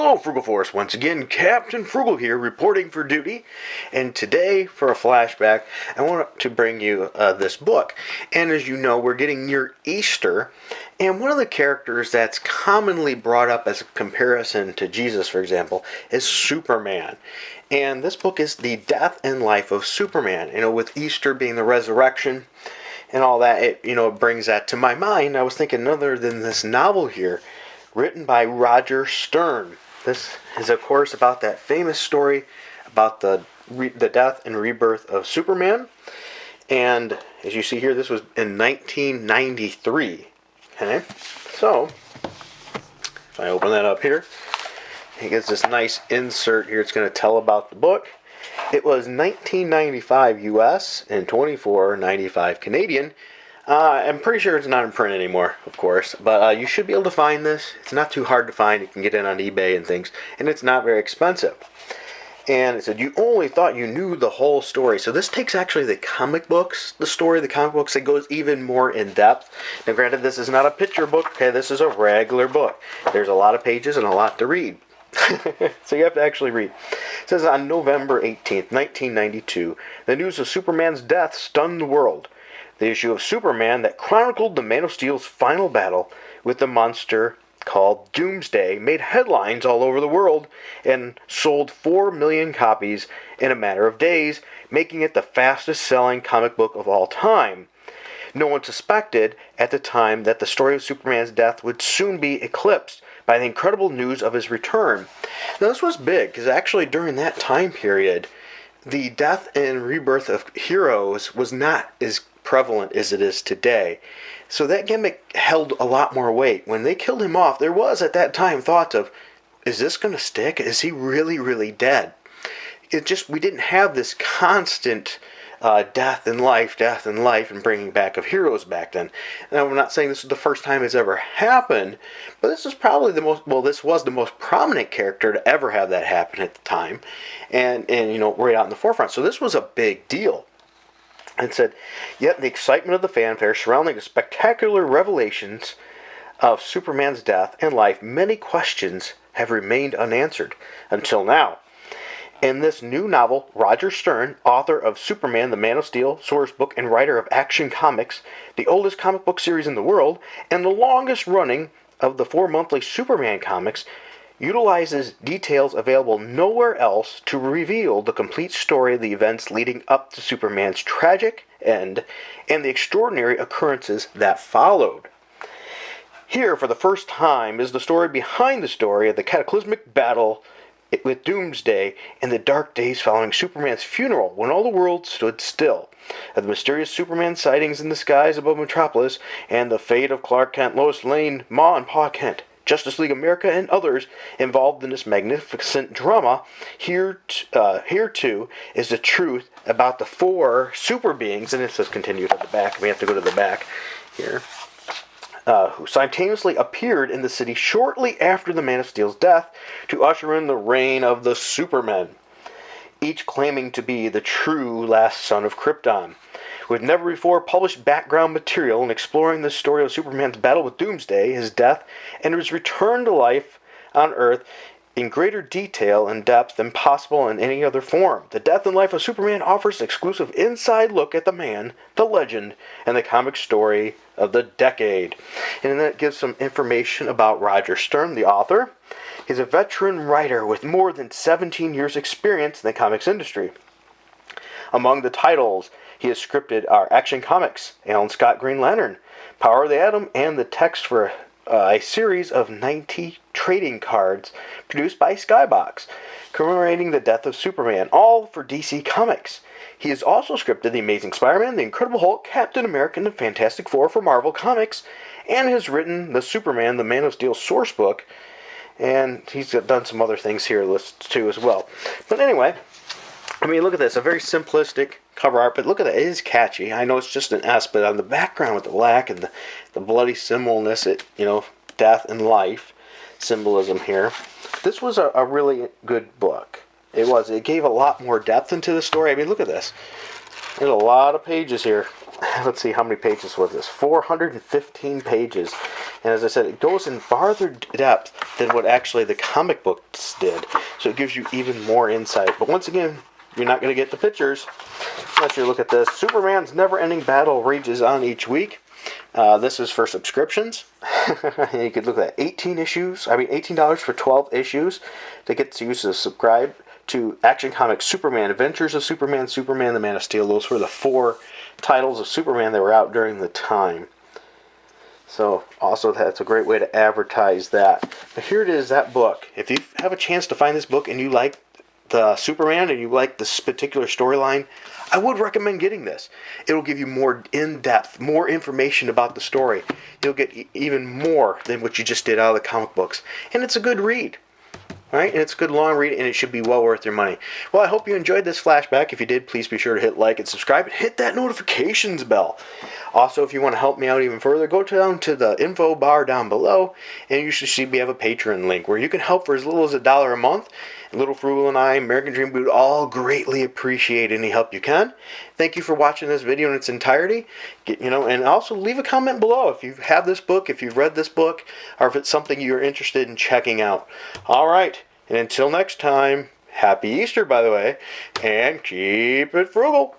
Hello, Frugal Force. Once again, Captain Frugal here, reporting for duty. And today, for a flashback, I want to bring you this book. And as you know, we're getting near Easter. And one of the characters that's commonly brought up as a comparison to Jesus, for example, is Superman. And this book is the death and life of Superman. You know, with Easter being the resurrection and all that, it brings that to my mind. I was thinking other than this novel here, written by Roger Stern. This is, of course, about that famous story about the death and rebirth of Superman. And as you see here, this was in 1993. Okay, so if I open that up here, it gets this nice insert here. It's going to tell about the book. It was $19.95 US and $24.95 Canadian. I'm pretty sure it's not in print anymore, of course, but you should be able to find this. It's not too hard to find. You can get it on eBay and things, and it's not very expensive. And it said, you only thought you knew the whole story. So this takes actually the comic books, the story of the comic books, it goes even more in depth. Now granted, this is not a picture book, okay, this is a regular book. There's a lot of pages and a lot to read. So you have to actually read. It says, on November 18th, 1992, the news of Superman's death stunned the world. The issue of Superman that chronicled the Man of Steel's final battle with the monster called Doomsday made headlines all over the world and sold 4 million copies in a matter of days, making it the fastest-selling comic book of all time. No one suspected at the time that the story of Superman's death would soon be eclipsed by the incredible news of his return. Now, this was big, because actually during that time period, the death and rebirth of heroes was not as prevalent as it is today. So that gimmick held a lot more weight. When they killed him off, there was at that time thoughts of, is this going to stick? Is he really, really dead? We didn't have this constant death and life, and bringing back of heroes back then. Now, I'm not saying this is the first time it's ever happened, but this is probably this was the most prominent character to ever have that happen at the time, and right out in the forefront. So this was a big deal. It said, yet the excitement of the fanfare surrounding the spectacular revelations of Superman's death and life, many questions have remained unanswered until now. In this new novel, Roger Stern, author of Superman, the Man of Steel, source book, and writer of Action Comics, the oldest comic book series in the world, and the longest running of the 4 monthly Superman comics, utilizes details available nowhere else to reveal the complete story of the events leading up to Superman's tragic end and the extraordinary occurrences that followed. Here, for the first time, is the story behind the story of the cataclysmic battle with Doomsday in the dark days following Superman's funeral, when all the world stood still, of the mysterious Superman sightings in the skies above Metropolis, and the fate of Clark Kent, Lois Lane, Ma and Pa Kent, Justice League America, and others involved in this magnificent drama. Here too is the truth about the 4 super beings, and it says continue to the back. We have to go to the back here. Who simultaneously appeared in the city shortly after the Man of Steel's death to usher in the reign of the Supermen, each claiming to be the true last son of Krypton. With never before published background material and exploring the story of Superman's battle with Doomsday, his death, and his return to life on Earth in greater detail and depth than possible in any other form. The Death and Life of Superman offers an exclusive inside look at the man, the legend, and the comic story of the decade. And then it gives some information about Roger Stern, the author. He's a veteran writer with more than 17 years' experience in the comics industry. Among the titles he has scripted are Action Comics, Alan Scott Green Lantern, Power of the Atom, and the text for a series of 90 trading cards produced by Skybox, commemorating the death of Superman, all for DC Comics. He has also scripted The Amazing Spider-Man, The Incredible Hulk, Captain America, and the Fantastic Four for Marvel Comics, and has written the Superman, the Man of Steel source book, and he's done some other things here listed too as well. But anyway, I mean, look at this, a very simplistic cover art, but look at that, it is catchy. I know it's just an S, but on the background with the black and the bloody symbolness, death and life symbolism here. This was a really good book. It was. It gave a lot more depth into the story. I mean, look at this. There's a lot of pages here. Let's see, how many pages was this? 415 pages. And as I said, it goes in farther depth than what actually the comic books did. So it gives you even more insight. But once again, you're not going to get the pictures unless you look at this. Superman's never-ending battle rages on each week. This is for subscriptions. You could look at $18 for 12 issues to get to use to subscribe to Action Comics Superman, Adventures of Superman, Superman the Man of Steel. Those were the 4 titles of Superman that were out during the time. So also that's a great way to advertise that. But here it is, that book. If you have a chance to find this book and you like the Superman and you like this particular storyline, I would recommend getting this. It'll give you more in-depth, more information about the story. You'll get even more than what you just did out of the comic books. And it's a good read. Right? And it's a good long read, and it should be well worth your money. Well, I hope you enjoyed this flashback. If you did, please be sure to hit like and subscribe and hit that notifications bell. Also, if you want to help me out even further, go down to the info bar down below, and you should see we have a Patreon link where you can help for as little as $1 a month. Little Frugal and I, American Dream Boot, all greatly appreciate any help you can. Thank you for watching this video in its entirety. And also leave a comment below if you have this book, if you've read this book, or if it's something you're interested in checking out. All right, and until next time, happy Easter, by the way, and keep it frugal.